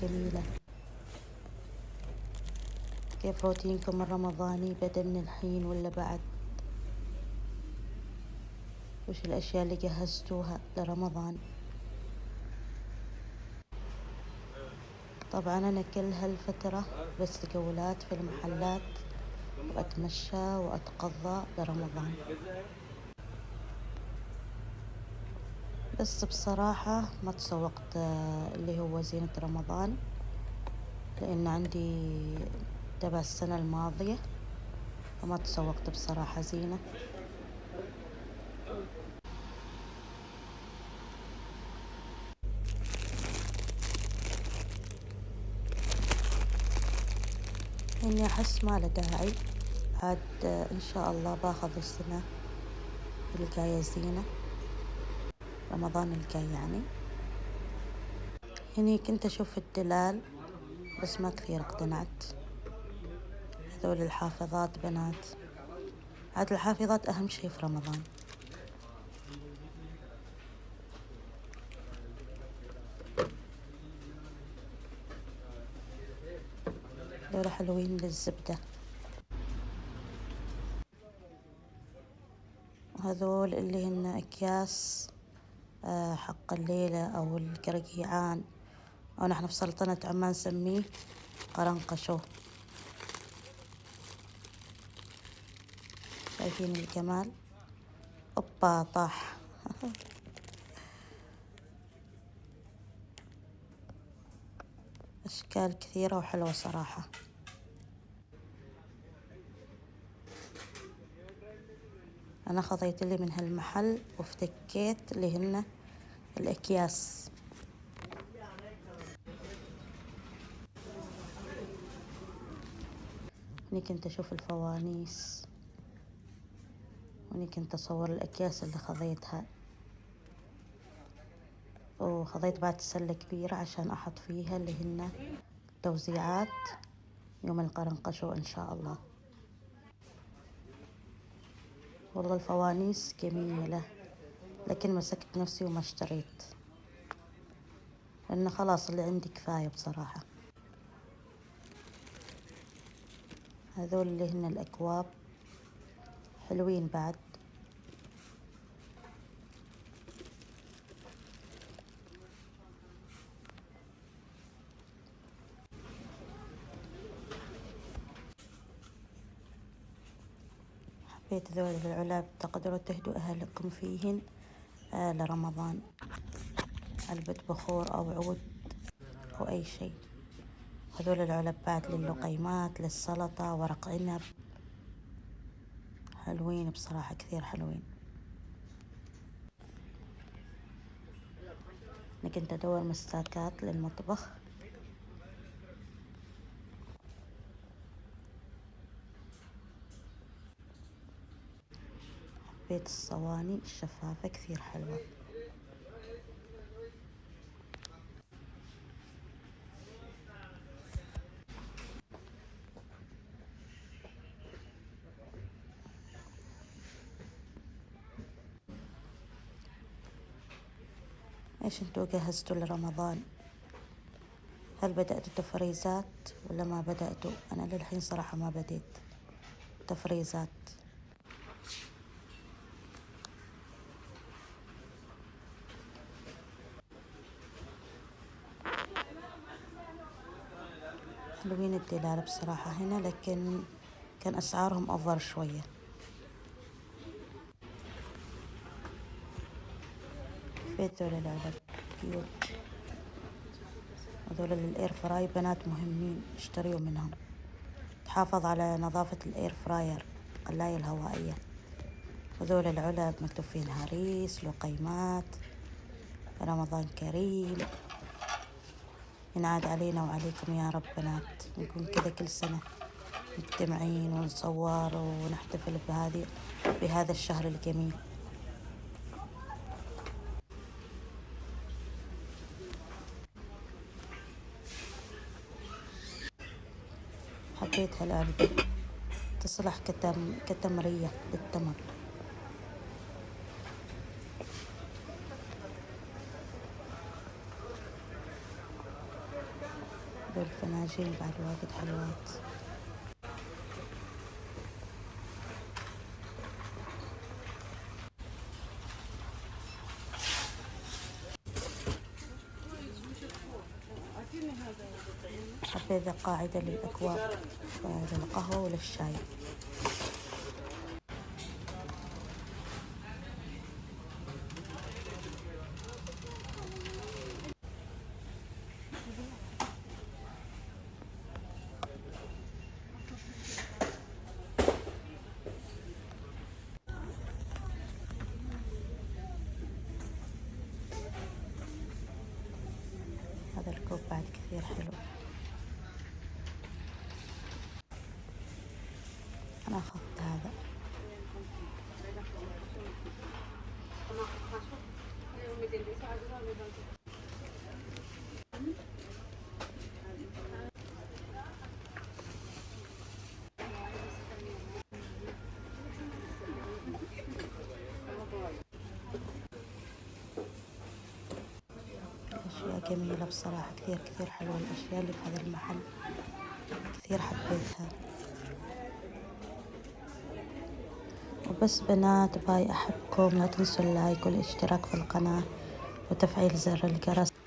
الجميلة. كيف روتينكم الرمضاني؟ بدأ من الحين ولا بعد؟ وش الأشياء اللي جهزتوها لرمضان؟ طبعا أنا كل هالفترة بس جولات في المحلات وأتمشى وأتقضى لرمضان. بس بصراحة ما تسوقت اللي هو زينة رمضان، لأن عندي تبع السنة الماضية، وما تسوقت بصراحة زينة. إني أحس ما له داعي، عاد إن شاء الله باخذ السنة الجاية زينة، رمضان الجاي يعني. هني كنت أشوف الدلال بس ما كثير اقتنعت. هذول الحافظات بنات، عاد الحافظات أهم شي في رمضان. هذول حلوين للزبدة. وهذول اللي هن أكياس حق الليلة أو القرقيعان، أو نحن في سلطنة عمان نسميه قرنقشو. شايفين الجمال؟ أوبا طاح. أشكال كثيرة وحلوة صراحة. أنا خذيت لي من هالمحل وافتكيت اللي هن الأكياس. هني كنت أشوف الفوانيس، وهني كنت أصور الأكياس اللي خذيتها، وخذيت بعد سلة كبيرة عشان أحط فيها اللي هن توزيعات يوم القرنقشو إن شاء الله. والله الفوانيس جميلة، لكن مسكت نفسي وما اشتريت، لأن خلاص اللي عندي كفاية بصراحة. هذول اللي هن الأكواب حلوين بعد. حبيت ذول العلب تقدروا تهدوا أهلكم فيهن لرمضان، علبة بخور أو عود أو أي شيء. هذول العلب بعد للقيمات، للسلطة، ورق عنب، حلوين بصراحة كثير حلوين. أنا كنت أدور مستاكات للمطبخ. حبيت الصواني الشفافة كثير حلوة. إيش انتوا جهزتوا لرمضان؟ هل بدأتوا تفريزات ولا ما بدأتوا؟ أنا للحين صراحة ما بديت تفريزات. حلوين الدلال بصراحة هنا، لكن كان أسعارهم أوفر شوية. حبيت ذول العلب كيوت. هذول للإير فراي بنات مهمين، اشتريوا منهم، تحافظ على نظافة الإير فراير، القلاية الهوائية. هذول العلب مكتوب فيها هريس، لقيمات، رمضان كريم، ينعاد علينا وعليكم يا رب بنات، نكون كذا كل سنة مجتمعين ونصور ونحتفل بهذا الشهر الجميل. حبيت هالعلبة، تصلح كتمرية للتمر. هذول الفناجين بعد واجد حلوات. حبيت قاعدة للأكواب للقهوة وللشاي. هذا الكوب بعد كثير حلو. أنا أخذت هذا. أشياء جميلة بصراحة، كثير كثير حلوة الأشياء اللي في هذا المحل، كثير حبيتها. وبس بنات، باي، أحبكم، لا تنسوا اللايك والاشتراك في القناة وتفعيل زر الجرس.